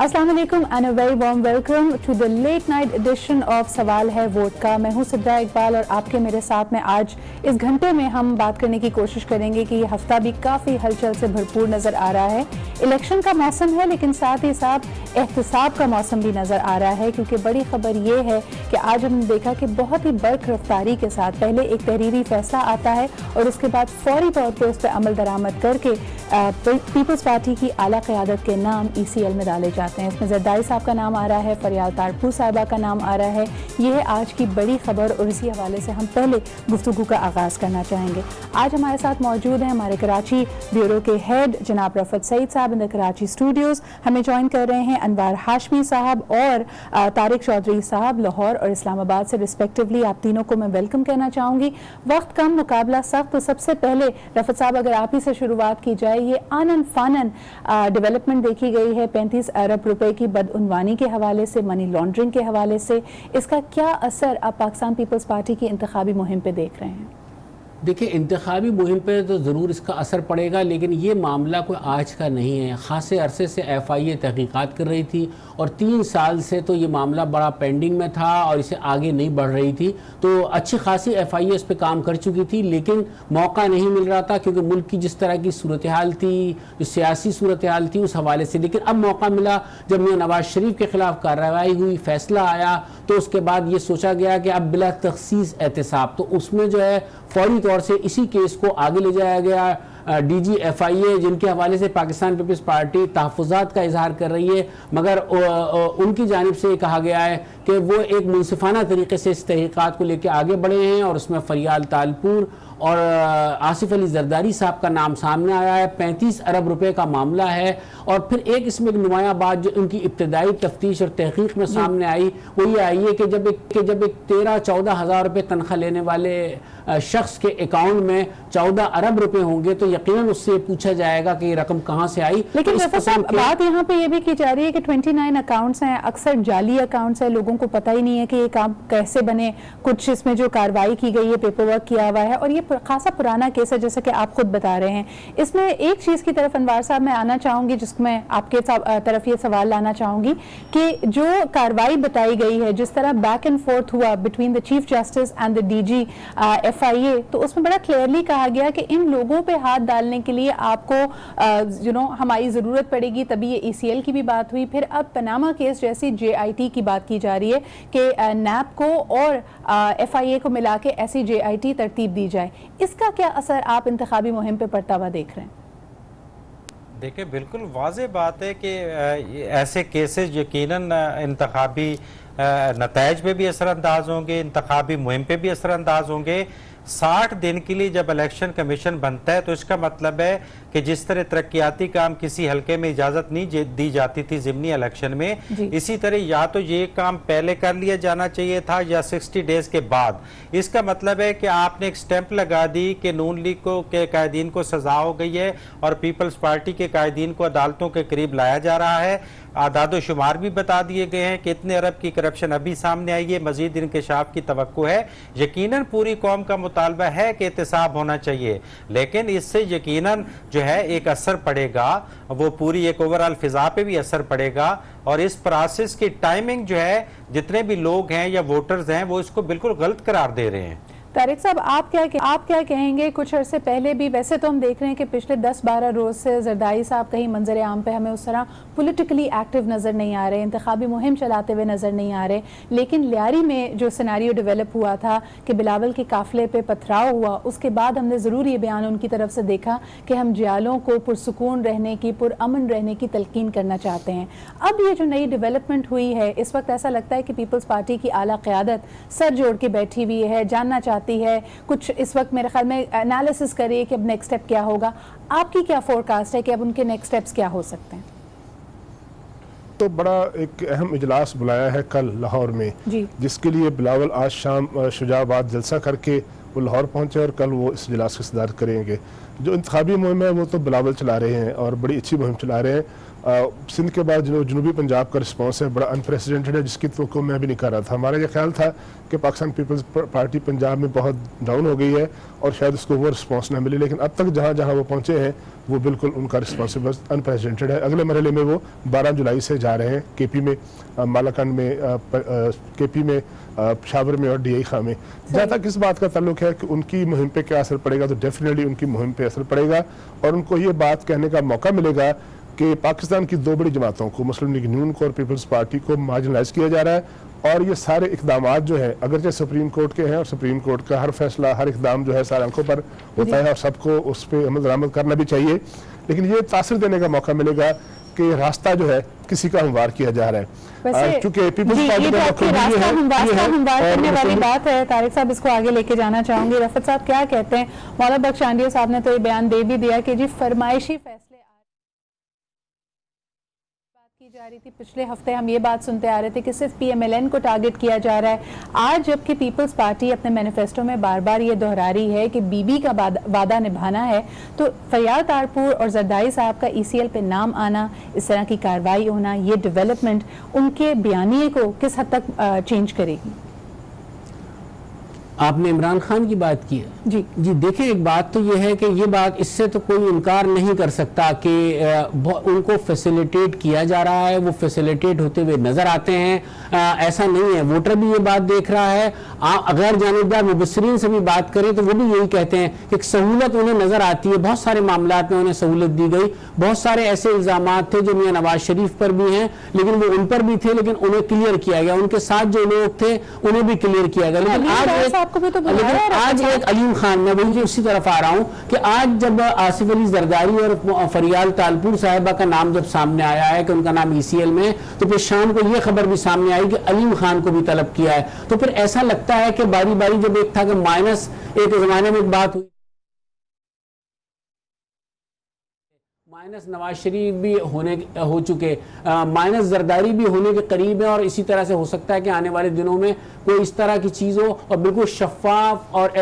अस्सलाम वालेकुम and a very warm welcome to the late night edition of सवाल है वोट का। मैं हूं सिद्रा इकबाल और आपके मेरे साथ में आज इस घंटे में हम बात करने की कोशिश करेंगे कि ये हफ्ता भी काफ़ी हलचल से भरपूर नज़र आ रहा है। इलेक्शन का मौसम है लेकिन साथ ही साथ एहतसाब का मौसम भी नज़र आ रहा है, क्योंकि बड़ी खबर ये है कि आज हमने देखा कि बहुत ही बर्क रफ्तारी के साथ पहले एक तहरीरी फैसला आता है और उसके बाद फौरी तौर पर उस पर अमल दरामद करके पीपल्स पार्टी की आला क़यादत के नाम ECL में डाले जाते हैं। इसमें जरदारी साहब का नाम आ रहा है, फरियाल तारपुर साहिबा का नाम आ रहा है। ये है आज की बड़ी खबर और इसी हवाले से हम पहले गुफ्तगू का आगाज़ करना चाहेंगे। आज हमारे साथ मौजूद हैं हमारे कराची ब्यूरो के हेड जनाब रफत सईद साहब इन द कराची स्टूडियोज़। हमें ज्वाइन कर रहे हैं अनवार हाशमी साहब और तारिक चौधरी साहब लाहौर और इस्लामाबाद से रिस्पेक्टिवली। आप तीनों को मैं वेलकम कहना चाहूँगी। वक्त कम, मुकाबला सख्त। तो सबसे पहले रफत साहब अगर आप ही से शुरुआत की जाए, ये आनन फानन डेवलपमेंट देखी गई है 35 अरब रुपए की बदउनवानी के हवाले से, मनी लॉन्ड्रिंग के हवाले से, इसका क्या असर आप पाकिस्तान पीपल्स पार्टी की इंतखाबी मुहिम पे देख रहे हैं? देखिए, इंतखाबी मुहिम पे तो ज़रूर इसका असर पड़ेगा, लेकिन ये मामला कोई आज का नहीं है। ख़ासे अरसे से FIA तहकीकात कर रही थी और 3 साल से तो ये मामला बड़ा पेंडिंग में था और इसे आगे नहीं बढ़ रही थी। तो अच्छी खासी FIA इस पर काम कर चुकी थी, लेकिन मौका नहीं मिल रहा था क्योंकि मुल्क की जिस तरह की सूरत हाल थी, जो सियासी सूरत हाल थी, उस हवाले से। लेकिन अब मौका मिला जब मियां नवाज शरीफ के ख़िलाफ़ कार्रवाई हुई, फैसला आया, तो उसके बाद ये सोचा गया कि अब बिला तखसीस एहतसाब, तो उसमें जो है फौरी तौर से इसी केस को आगे ले जाया गया। DG FIA जिनके हवाले से पाकिस्तान पीपल्स पार्टी तहफ़्फ़ुज़ात का इजहार कर रही है, मगर उनकी जानिब से कहा गया है कि वो एक मुनसिफाना तरीके से इस तहक़ीक़ात को लेकर आगे बढ़े हैं और उसमें फरियाल तालपुर और आसिफ अली जरदारी साहब का नाम सामने आया है। 35 अरब रुपए का मामला है। और फिर एक इसमें एक नुमाया बात जो उनकी इब्तदाई तफ्तीश और तहक़ीक़ में सामने आई, वो ये आई है कि जब एक 13-14 हज़ार रुपये तनख्वाह लेने वाले शख्स के अकाउंट में 14 अरब रुपए होंगे तो यकीनन उससे पूछा जाएगा कि ये रकम कहाँ से आई। लेकिन बात यहाँ पे ये भी की जा रही है कि 29 अकाउंट्स हैं, अक्सर जाली अकाउंट्स हैं, लोगों को पता ही नहीं है कि ये काम कैसे बने। कुछ इसमें जो कार्रवाई की गई है, पेपर वर्क किया हुआ है और ये खासा पुराना केस है जैसा कि आप खुद बता रहे हैं। इसमें एक चीज़ की तरफ अनवार साहब मैं आना चाहूँगी, जिसमें आपके तरफ ये सवाल लाना चाहूँगी कि जो कार्रवाई बताई गई है, जिस तरह बैक एंड फोर्थ हुआ between the chief justice and the DG FIA, तो उसमें बड़ा क्लियरली कहा गया कि इन लोगों पे हाथ डालने के लिए आपको हमारी ज़रूरत पड़ेगी। तभी ये ECL की भी बात हुई। फिर अब पनामा केस जैसी JIT की बात की जा रही है कि NAP को और FIA को मिला के ऐसी JIT तरतीब दी जाए। इसका क्या असर आप इंतखाबी मुहिम पे पड़ता हुआ देख रहे हैं? देखिए, बिल्कुल वाज़ेह बात है कि ऐसे केसेस यकीनन इंतखाबी नताइज पे भी असरअंदाज होंगे, इंतखाबी मुहिम पे भी असरअंदाज होंगे। 60 दिन के लिए जब इलेक्शन कमीशन बनता है तो इसका मतलब है कि जिस तरह तरक्याती काम किसी हलके में इजाज़त नहीं दी जाती थी ज़िमनी इलेक्शन में, इसी तरह या तो ये काम पहले कर लिया जाना चाहिए था या 60 डेज़ के बाद। इसका मतलब है कि आपने एक स्टैंप लगा दी कि नून लीग के कायदीन को सज़ा हो गई है और पीपल्स पार्टी के कायदीन को अदालतों के करीब लाया जा रहा है। आदाद शुमार भी बता दिए गए हैं कि इतने अरब की करप्शन अभी सामने आई है, मजीद इंकशाफ की तवक्को है। यकीनन पूरी कौम का मुतालबा है कि एहतसाब होना चाहिए, लेकिन इससे यकीनन जो है एक असर पड़ेगा, वो पूरी एक ओवरऑल फिजा पे भी असर पड़ेगा। और इस प्रोसेस की टाइमिंग जो है, जितने भी लोग हैं या वोटर्स हैं वो इसको बिल्कुल गलत करार दे रहे हैं। तारिक साहब, आप क्या कहेंगे? कुछ अरसे पहले भी वैसे तो हम देख रहे हैं कि पिछले 10-12 रोज से जरदारी साहब कहीं मंजर आम पे हमें उस तरह पॉलिटिकली एक्टिव नज़र नहीं आ रहे, इंतखाबी मुहिम चलाते हुए नज़र नहीं आ रहे। लेकिन लियारी में जो सिनेरियो डेवलप हुआ था कि बिलावल के काफिले पे पथराव हुआ, उसके बाद हमने ज़रूर ये बयान उनकी तरफ से देखा कि हम जियालों को पुरसुकून रहने की, पुरअमन रहने की तलकीन करना चाहते हैं। अब ये जो नई डेवलपमेंट हुई है, इस वक्त ऐसा लगता है कि पीपल्स पार्टी की आला क़यादत सर जोड़ के बैठी हुई है, जानना चाहती है कुछ। इस वक्त मेरे ख्याल में एनालिसिस करिए कि अब नेक्स्ट स्टेप क्या होगा। आपकी क्या फोरकास्ट है कि अब उनके नेक्स्ट स्टेप्स क्या हो सकते हैं? तो बड़ा एक अहम इजलास बुलाया है कल लाहौर में, जिसके लिए बिलावल आज शाम शुजाबाद जलसा करके वो लाहौर पहुंचे और कल वो इस इजलास की सदारत करेंगे। जो इंतखाबी मुहिम है वो तो बिलावल चला रहे हैं और बड़ी अच्छी मुहिम चला रहे हैं। सिंध के बाद जनूबी पंजाब का रिस्पांस है बड़ा अनप्रेसिडेंटेड है, जिसकी तो मैं भी नहीं कर रहा था। हमारा यह ख्याल था कि पाकिस्तान पीपल्स पार्टी पंजाब में बहुत डाउन हो गई है और शायद उसको वो रिस्पांस ना मिले, लेकिन अब तक जहाँ जहाँ वो पहुँचे हैं वो बिल्कुल उनका रिस्पांस अनप्रेसिडेंटेड है। अगले मरहले में वो 12 जुलाई से जा रहे हैं केपी में, मालाकंड में, केपी में, शावर में और DI खां में। जहाँ तक इस बात का ताल्लुक है कि उनकी मुहिम पे क्या असर पड़ेगा, तो डेफिनेटली उनकी मुहिम पे असर पड़ेगा और उनको ये बात कहने का मौका मिलेगा कि पाकिस्तान की दो बड़ी जमातों को, मुस्लिम लीग नून को और पीपल्स पार्टी को मार्जिनलाइज किया जा रहा है और ये सारे इकदाम जो है अगरचे सुप्रीम कोर्ट के हैं और सुप्रीम कोर्ट का हर फैसला, हर इकदाम जो है सारे आंखों पर होता है और सबको उस पर अमल दरामद करना भी चाहिए, लेकिन ये तासर देने का मौका मिलेगा कि रास्ता जो है किसी का हमवार किया जा रहा है। क्योंकि पीपल्स पार्टी का करने वाली बात है, तारिक साहब इसको आगे लेके जाना चाहूंगी। रफत साहब क्या कहते हैं? मौला बख्श आंडिया साहब ने तो ये बयान दे भी दिया कि जी फरमाइशी फैसले की जा रही थी। पिछले हफ्ते हम ये बात सुनते आ रहे थे कि सिर्फ PMLN को टारगेट किया जा रहा है। आज जबकि पीपल्स पार्टी अपने मैनिफेस्टो में बार बार ये दोहरा रही है कि बीबी का वादा निभाना है, तो फरियाद तारपुर और जरदारी साहब का ECL पे नाम आना, इस तरह की कार्रवाई होना, ये डेवलपमेंट उनके बयानिए को किस हद तक चेंज करेगी? आपने इमरान खान की बात की है जी देखिए, एक बात तो ये है कि ये बात, इससे तो कोई इनकार नहीं कर सकता कि उनको फैसिलिटेट किया जा रहा है, वो फैसिलिटेट होते हुए नजर आते हैं। ऐसा नहीं है, वोटर भी ये बात देख रहा है। अगर जानिबदार मुबस्सिरीन से भी बात करें तो वो भी यही कहते हैं कि सहूलत उन्हें नजर आती है, बहुत सारे मामलात में उन्हें सहूलत दी गई। बहुत सारे ऐसे इल्जाम थे जो मियां नवाज शरीफ पर भी हैं, लेकिन वो उन पर भी थे, लेकिन उन्हें क्लियर किया गया, उनके साथ जो लोग थे उन्हें भी क्लियर किया गया। लेकिन आज एक अलीम खान, मैं वही उसी तरफ आ रहा हूं कि आज जब आसिफ अली जरदारी और फरियाद तालपुर साहिबा का नाम जब सामने आया है कि उनका नाम ECL में, तो फिर शाम को ये खबर भी सामने आई कि अलीम खान को भी तलब किया है। तो फिर ऐसा लगता है कि बारी बारी, जब एक था कि माइनस, एक जमाने में एक बात हुई माइनस नवाज शरीफ भी हो चुके, माइनस जरदारी भी होने के करीब है और इसी तरह से हो सकता है कि आने वाले दिनों में कोई इस तरह की चीज़ हो और बिल्कुल शफाफ और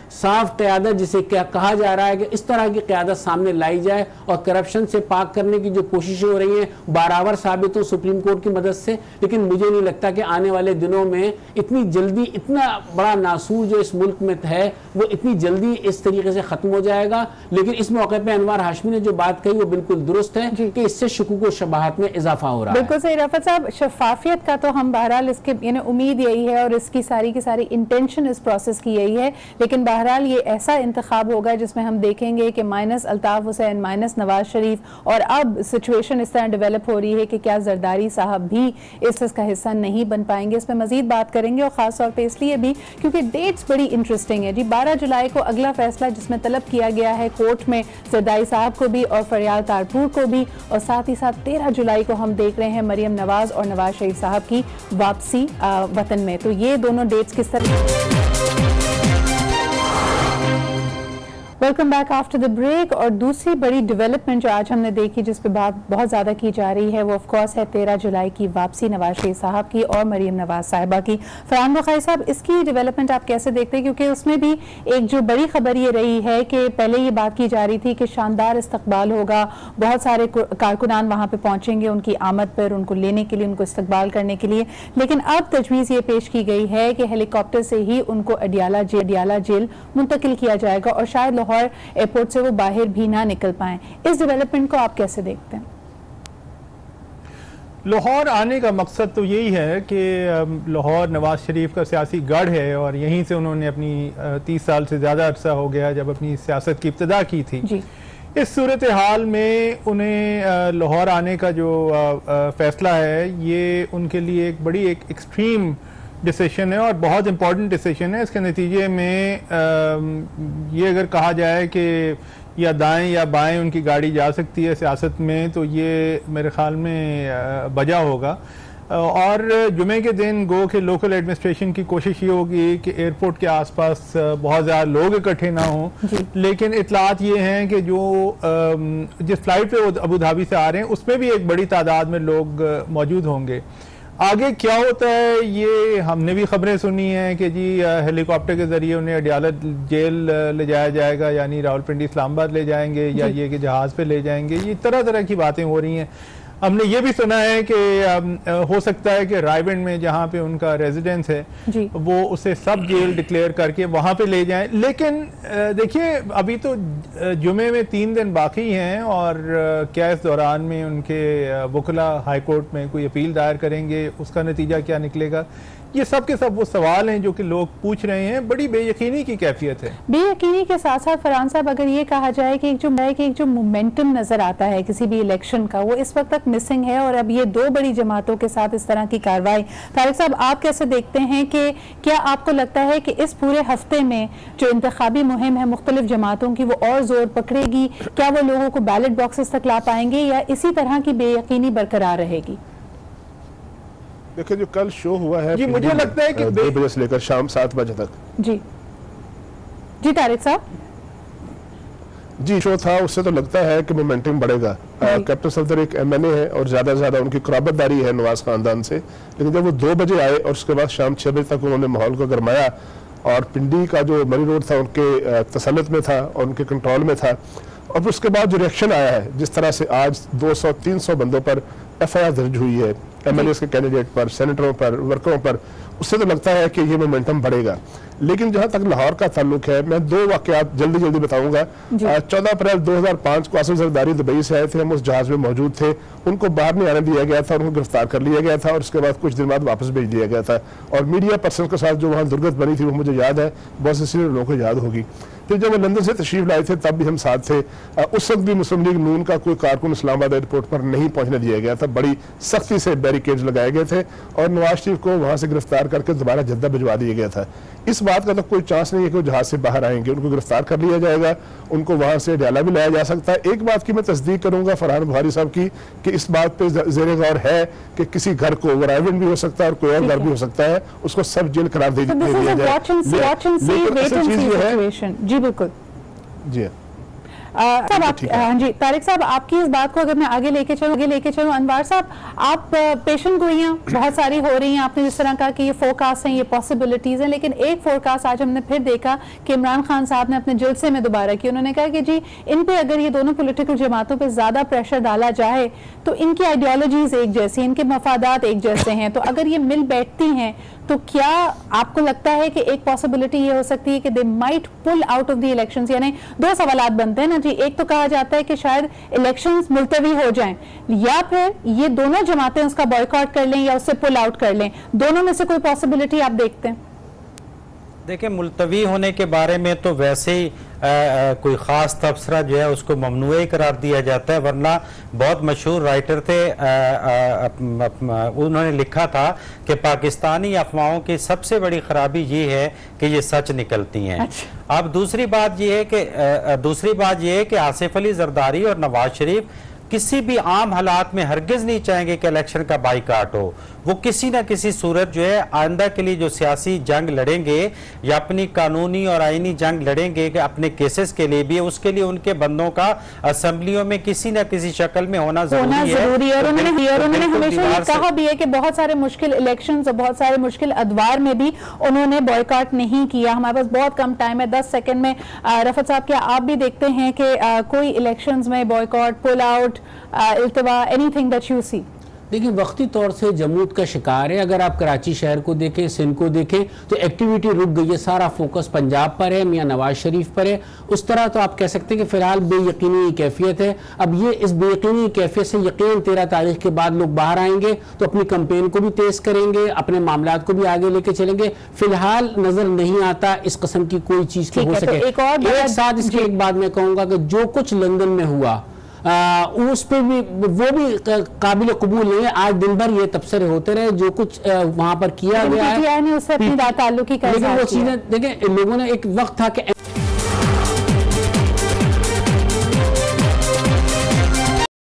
साफ क़यादत, जिसे क्या कहा जा रहा है कि इस तरह की क़यादत सामने लाई जाए और करप्शन से पाक करने की जो कोशिशें हो रही हैं बारावर साबित हो सुप्रीम कोर्ट की मदद से। लेकिन मुझे नहीं लगता कि आने वाले दिनों में इतनी जल्दी, इतना बड़ा नासूर जो इस मुल्क में है वो इतनी जल्दी इस तरीके से ख़त्म हो जाएगा। लेकिन इस मौके पर अनवार हाशमी ने जो बात कही वो बिल्कुल दुरुस्त है कि इससे शुकूक व शबाहत में इजाफा हो रहा है। बिल्कुल सही रफत साहब, शफाफियत का तो हम बहरहाल इसके उम्मीद यही है और इसकी सारी की सारी इंटेंशन इस प्रोसेस की यही है। लेकिन बहरहाल ये ऐसा इंतखाब होगा जिसमें हम देखेंगे कि माइनस अल्ताफ हुसैन, माइनस नवाज शरीफ, और अब सिचुएशन इस तरह डेवलप हो रही है कि क्या जरदारी साहब भी इसका हिस्सा नहीं बन पाएंगे। इस पर मजीद बात करेंगे और ख़ास तौर पे इसलिए भी क्योंकि डेट्स बड़ी इंटरेस्टिंग है जी। 12 जुलाई को अगला फैसला जिसमें तलब किया गया है कोर्ट में जरदारी साहब को भी और फरियाद तारपुर को भी, और साथ ही साथ 13 जुलाई को हम देख रहे हैं मरियम नवाज और नवाज शरीफ साहब की वापसी वतन में। तो ये दोनों डेट्स किस तरह। Welcome back after the break. और दूसरी बड़ी डेवलपमेंट जो आज हमने देखी, जिस पे बात बहुत ज़्यादा की जा रही है, वो ऑफ कोर्स है 13 जुलाई की वापसी नवाज शरीफ साहब की और मरियम नवाज साहिबा की। फरहान बुखारी साहब, इसकी डेवलपमेंट आप कैसे देखते हैं? क्योंकि उसमें भी एक जो बड़ी खबर ये रही है कि पहले ये बात की जा रही थी कि शानदार इस्तकबाल होगा, बहुत सारे कारकुनान वहाँ पर पहुँचेंगे उनकी आमद पर, उनको लेने के लिए, उनको इस्तकबाल करने के लिए। लेकिन अब तजवीज़ ये पेश की गई है कि हेलीकॉप्टर से ही उनको अडियाला जेल मुंतकिल किया जाएगा और शायद लाहौर एयरपोर्ट से वो बाहर भी ना निकल पाएं। इस डेवलपमेंट को आप कैसे देखते हैं? लाहौर आने का मकसद तो यही है कि लाहौर नवाज शरीफ का सियासी गढ़ है और यहीं से उन्होंने अपनी 30 साल से ज़्यादा अरसा हो गया जब अपनी सियासत की इब्तिदा की थी जी। इस सूरत हाल में उन्हें लाहौर आने का जो फैसला है ये उनके लिए एक बड़ी एक एक्सट्रीम डिसीशन है और बहुत इम्पॉर्टेंट डिसीशन है। इसके नतीजे में ये अगर कहा जाए कि या दाएं या बाएं उनकी गाड़ी जा सकती है सियासत में, तो ये मेरे ख्याल में बजा होगा। और जुमे के दिन गो के लोकल एडमिनिस्ट्रेशन की कोशिश ये होगी कि एयरपोर्ट के आसपास बहुत ज़्यादा लोग इकट्ठे ना हों, लेकिन इतलात ये हैं कि जो जिस फ्लाइट पे वो अबू धाबी से आ रहे हैं उसमें भी एक बड़ी तादाद में लोग मौजूद होंगे। आगे क्या होता है ये हमने भी खबरें सुनी हैं कि जी हेलीकॉप्टर के जरिए उन्हें अडयाला जेल ले जाया जाएगा, यानी रावलपिंडी इस्लामाबाद ले जाएंगे, या ये कि जहाज पे ले जाएंगे। ये तरह तरह की बातें हो रही हैं। हमने ये भी सुना है कि हो सकता है कि रायबंड में जहाँ पे उनका रेजिडेंस है वो उसे सब जेल डिक्लेयर करके वहाँ पे ले जाएं। लेकिन देखिए अभी तो जुमे में 3 दिन बाकी हैं और क्या इस दौरान में उनके वकला हाई कोर्ट में कोई अपील दायर करेंगे, उसका नतीजा क्या निकलेगा, ये सब के सब वो सवाल हैं जो कि लोग पूछ रहे हैं। बड़ी बेयकीनी की कैफियत है। बेयकीनी के साथ साथ फरहान साहब अगर ये कहा जाए कि एक जो मोमेंटम नजर आता है किसी भी इलेक्शन का वो इस वक्त तक मिसिंग है, और अब ये 2 बड़ी जमातों के साथ इस तरह की कार्रवाई, तारिक साहब आप कैसे देखते हैं कि क्या आपको लगता है कि इस पूरे हफ्ते में जो इंतखाबी मुहिम है मुख्तलिफ जमातों की वो और जोर पकड़ेगी? क्या वो लोगों को बैलेट बॉक्सेस तक ला पाएंगे या इसी तरह की बेयकीनी बरकरार रहेगी? देखिए जो कल शो हुआ है जी, मुझे लगता है कि 2 बजे से लेकर शाम 7 बजे तक जी तारिक साहब जी शो था, उससे तो लगता है कि मोमेंटम बढ़ेगा। कैप्टन सफदर एक MNA है और ज्यादा से ज्यादा उनकी क़राबतदारी है नवाज खानदान से, लेकिन जब वो 2 बजे आए और उसके बाद शाम 6 बजे तक उन्होंने माहौल को गरमाया और पिंडी का जो मरी रोड था उनके तसल्लुत में था और उनके कंट्रोल में था, और उसके बाद जो रिएक्शन आया है जिस तरह से आज 200-300 बंदों पर FIR दर्ज हुई है, MLAs के कैंडिडेट पर, सेनेटरों पर, वर्करों पर, उससे तो लगता है कि ये मोमेंटम बढ़ेगा। लेकिन जहां तक लाहौर का ताल्लुक है, मैं 2 वाकयात जल्दी बताऊंगा। 14 अप्रैल 2005 को आसिफ जरदारी दुबई से आए थे, हम उस जहाज में मौजूद थे, उनको बाहर नहीं आने दिया गया था, उनको गिरफ्तार कर लिया गया था और उसके बाद कुछ दिन बाद वापस भेज दिया गया था। और मीडिया पर्सन के साथ जो वहाँ दुर्गत बनी थी वो मुझे याद है, बहुत से सीनियर लोगों को याद होगी। फिर जब वो लंदन से तशरीफ लाए थे तब भी हम साथ थे। उस वक्त भी मुस्लिम लीग नून का कोई कारकुन इस्लामाबाद एयरपोर्ट पर नहीं पहुंचने दिया गया था, बड़ी सख्ती से बैरिकेड्स लगाए गए थे और नवाज शरीफ को वहां से गिरफ्तार करके दोबारा जद्दा भिजवा दिया गया था। इस बात का तो कोई चांस नहीं है कि वो जहाज से बाहर आएंगे, उनको गिरफ्तार कर लिया जाएगा, उनको वहां से अडयाला भी लाया जा सकता है। एक बात की मैं तस्दीक करूंगा फरहान बुखारी साहब की कि इस बात पे ज़ेरे गौर है कि किसी घर को रायबंड भी हो सकता है और कोई और घर भी हो सकता है, उसको सब जेल करार दे दिया जाए। जी बिल्कुल जी हाँ जी तारिक साहब, आपकी इस बात को अगर मैं आगे लेके चलूं अनवार साहब, आप पेशेंट गोइयां बहुत सारी हो रही हैं, आपने जिस तरह कहा कि ये फोरकास्ट हैं, ये पॉसिबिलिटीज हैं, लेकिन एक फोरकास्ट आज हमने फिर देखा कि इमरान खान साहब ने अपने जलसे में दोबारा की, उन्होंने कहा कि जी इन पे अगर ये दोनों पॉलिटिकल जमातों पे ज्यादा प्रेशर डाला जाए तो इनकी आइडियोलॉजीज एक जैसी, इनके मफादात एक जैसे हैं, तो अगर ये मिल बैठती हैं तो क्या आपको लगता है कि एक पॉसिबिलिटी ये हो सकती है कि they might pull out of the elections? यानी 2 सवालात बनते हैं ना जी, एक तो कहा जाता है कि शायद इलेक्शंस मुलतवी हो जाएं या फिर ये दोनों जमातें उसका बॉयकॉट कर लें या उससे पुल आउट कर लें, दोनों में से कोई पॉसिबिलिटी आप देखते हैं? देखिए मुलतवी होने के बारे में तो वैसे ही कोई ख़ास तबसरा जो है उसको ममनूए करार दिया जाता है, वरना बहुत मशहूर राइटर थे उन्होंने लिखा था कि पाकिस्तानी अफवाहों की सबसे बड़ी खराबी ये है कि ये सच निकलती हैं। अच्छा। अब दूसरी बात ये है कि आसिफ अली जरदारी और नवाज शरीफ किसी भी आम हालात में हरगिज नहीं चाहेंगे कि इलेक्शन का बाइकाट हो। वो किसी ना किसी सूरत जो है आइंदा के लिए जो सियासी जंग लड़ेंगे या अपनी कानूनी और आईनी जंग लड़ेंगे कि अपने केसेस के लिए भी, उसके लिए उनके बंदों का असेंबलियों में किसी ना किसी शक्ल में होना जरूरी है। और उन्होंने हमेशा ये कहा भी है कि बहुत सारे मुश्किल इलेक्शंस और बहुत सारे मुश्किल अदवार में भी उन्होंने बॉयकॉट नहीं किया। हमारे पास बहुत कम टाइम है, 10 सेकंड में रफत साहब, क्या आप भी देखते हैं कि कोई इलेक्शंस में बॉयकॉट, पुल आउट, इल्तिवा, एनीथिंग दैट यू सी? देखिए वक्ती तौर से जमूत का शिकार है। अगर आप कराची शहर को देखें, सिंध को देखें तो एक्टिविटी रुक गई है, सारा फोकस पंजाब पर है, मियां नवाज शरीफ पर है। उस तरह तो आप कह सकते हैं कि फिलहाल बेयकीनी कैफियत है। अब ये इस बेयकीनी कैफियत से यकीन 13 तारीख के बाद लोग बाहर आएंगे तो अपनी कंपेन को भी तेज करेंगे, अपने मामलात को भी आगे लेके चलेंगे। फिलहाल नजर नहीं आता इस कस्म की कोई चीज हो सके। एक साथ इसके एक बात मैं कहूँगा कि जो कुछ लंदन में हुआ उस पर भी वो भी काबिल कबूल नहीं है। आज दिन भर ये तबसरे होते रहे, जो कुछ वहां पर किया गया है, उससे अपनी ताल्लुकी लेकिन वो चीजें देखें, लोगों ने एक वक्त था कि